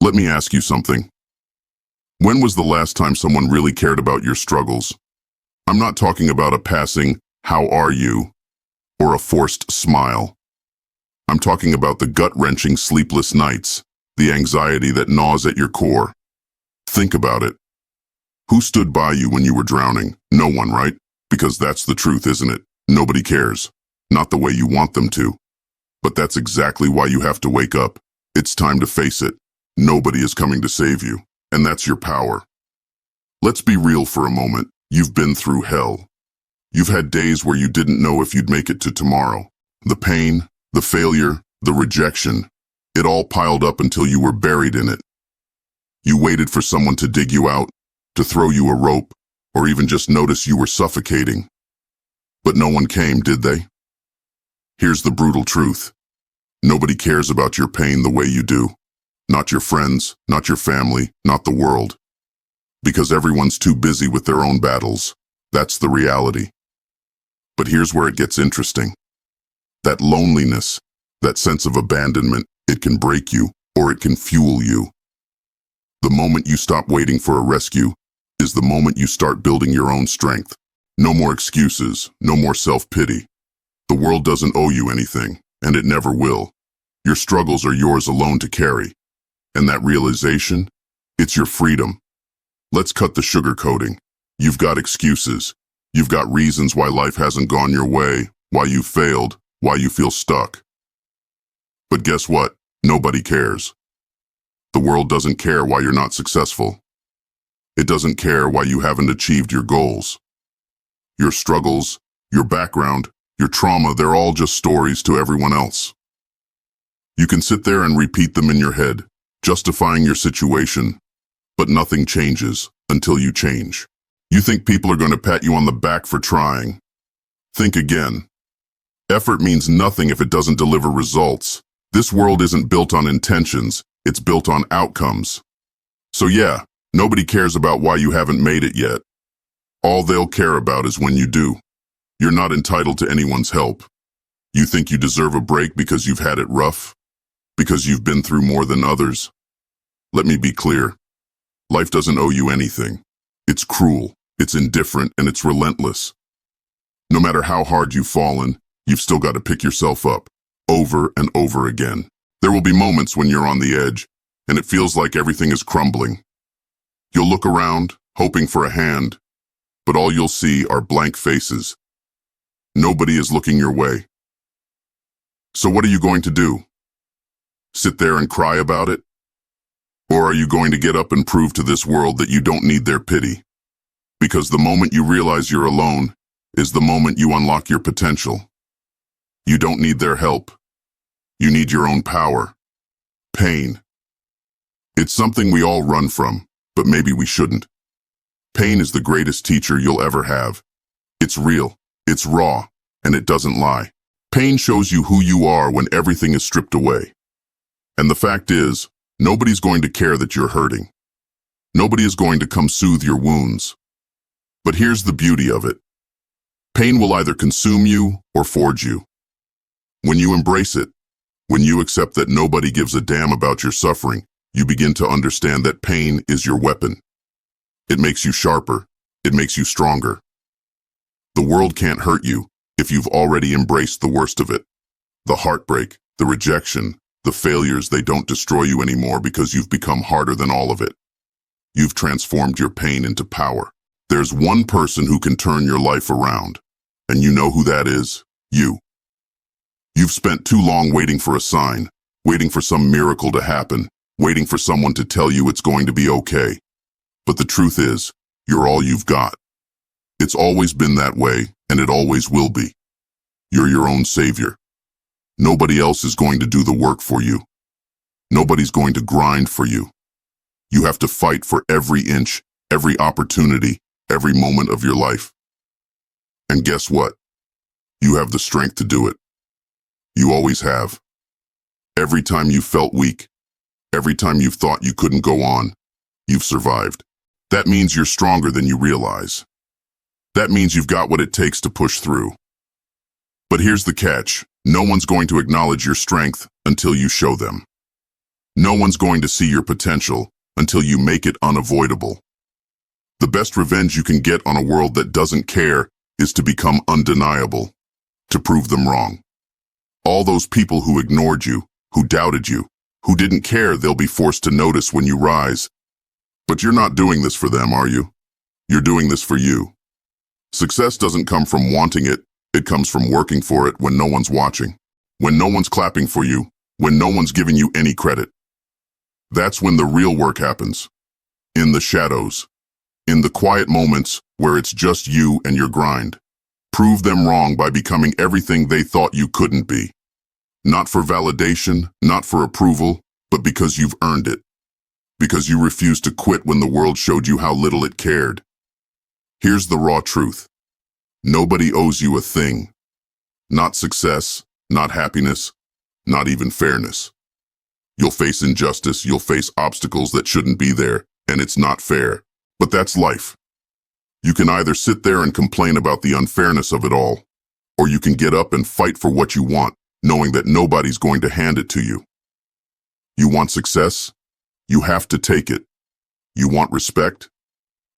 Let me ask you something. When was the last time someone really cared about your struggles? I'm not talking about a passing, "How are you?" or a forced smile. I'm talking about the gut-wrenching sleepless nights, the anxiety that gnaws at your core. Think about it. Who stood by you when you were drowning? No one, right? Because that's the truth, isn't it? Nobody cares. Not the way you want them to. But that's exactly why you have to wake up. It's time to face it. Nobody is coming to save you, and that's your power. Let's be real for a moment. You've been through hell. You've had days where you didn't know if you'd make it to tomorrow. The pain, the failure, the rejection, it all piled up until you were buried in it. You waited for someone to dig you out, to throw you a rope, or even just notice you were suffocating. But no one came, did they? Here's the brutal truth. Nobody cares about your pain the way you do. Not your friends, not your family, not the world. Because everyone's too busy with their own battles. That's the reality. But here's where it gets interesting. That loneliness, that sense of abandonment, it can break you, or it can fuel you. The moment you stop waiting for a rescue is the moment you start building your own strength. No more excuses, no more self-pity. The world doesn't owe you anything, and it never will. Your struggles are yours alone to carry. And that realization, it's your freedom. Let's cut the sugarcoating. You've got excuses. You've got reasons why life hasn't gone your way, why you failed, why you feel stuck. But guess what? Nobody cares. The world doesn't care why you're not successful. It doesn't care why you haven't achieved your goals. Your struggles, your background, your trauma, they're all just stories to everyone else. You can sit there and repeat them in your head, justifying your situation, but nothing changes until you change. You think people are going to pat you on the back for trying. Think again. Effort means nothing if it doesn't deliver results. This world isn't built on intentions, it's built on outcomes. So yeah, nobody cares about why you haven't made it yet. All they'll care about is when you do. You're not entitled to anyone's help. You think you deserve a break because you've had it rough? Because you've been through more than others? Let me be clear. Life doesn't owe you anything. It's cruel, it's indifferent, and it's relentless. No matter how hard you've fallen, you've still got to pick yourself up, over and over again. There will be moments when you're on the edge, and it feels like everything is crumbling. You'll look around, hoping for a hand, but all you'll see are blank faces. Nobody is looking your way. So what are you going to do? Sit there and cry about it? Or are you going to get up and prove to this world that you don't need their pity? Because the moment you realize you're alone is the moment you unlock your potential. You don't need their help. You need your own power. Pain. It's something we all run from, but maybe we shouldn't. Pain is the greatest teacher you'll ever have. It's real, it's raw, and it doesn't lie. Pain shows you who you are when everything is stripped away. And the fact is, nobody's going to care that you're hurting. Nobody is going to come soothe your wounds. But here's the beauty of it. Pain will either consume you or forge you. When you embrace it, when you accept that nobody gives a damn about your suffering, you begin to understand that pain is your weapon. It makes you sharper. It makes you stronger. The world can't hurt you if you've already embraced the worst of it. The heartbreak, the rejection, the failures, they don't destroy you anymore because you've become harder than all of it. You've transformed your pain into power. There's one person who can turn your life around, and you know who that is? You. You've spent too long waiting for a sign, waiting for some miracle to happen, waiting for someone to tell you it's going to be okay. But the truth is, you're all you've got. It's always been that way, and it always will be. You're your own savior. Nobody else is going to do the work for you. Nobody's going to grind for you. You have to fight for every inch, every opportunity, every moment of your life. And guess what? You have the strength to do it. You always have. Every time you felt weak, every time you thought you couldn't go on, you've survived. That means you're stronger than you realize. That means you've got what it takes to push through. But here's the catch. No one's going to acknowledge your strength until you show them. No one's going to see your potential until you make it unavoidable. The best revenge you can get on a world that doesn't care is to become undeniable, to prove them wrong. All those people who ignored you, who doubted you, who didn't care, they'll be forced to notice when you rise. But you're not doing this for them, are you? You're doing this for you. Success doesn't come from wanting it, it comes from working for it when no one's watching, when no one's clapping for you, when no one's giving you any credit. That's when the real work happens. In the shadows. In the quiet moments where it's just you and your grind. Prove them wrong by becoming everything they thought you couldn't be. Not for validation, not for approval, but because you've earned it. Because you refused to quit when the world showed you how little it cared. Here's the raw truth. Nobody owes you a thing. Not success, not happiness, not even fairness. You'll face injustice, you'll face obstacles that shouldn't be there, and it's not fair. But that's life. You can either sit there and complain about the unfairness of it all, or you can get up and fight for what you want, knowing that nobody's going to hand it to you. You want success? You have to take it. You want respect?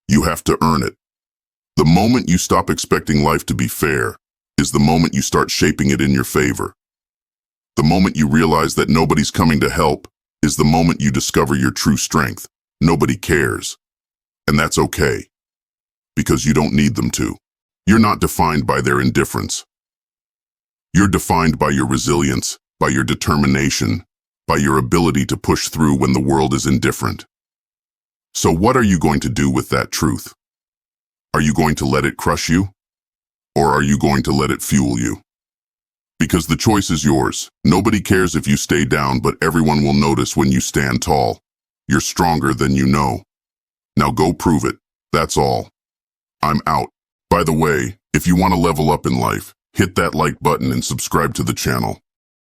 You have to earn it. The moment you stop expecting life to be fair is the moment you start shaping it in your favor. The moment you realize that nobody's coming to help is the moment you discover your true strength. Nobody cares. And that's okay. Because you don't need them to. You're not defined by their indifference. You're defined by your resilience, by your determination, by your ability to push through when the world is indifferent. So what are you going to do with that truth? Are you going to let it crush you? Or are you going to let it fuel you? Because the choice is yours. Nobody cares if you stay down, but everyone will notice when you stand tall. You're stronger than you know. Now go prove it. That's all. I'm out. By the way, if you want to level up in life, hit that like button and subscribe to the channel.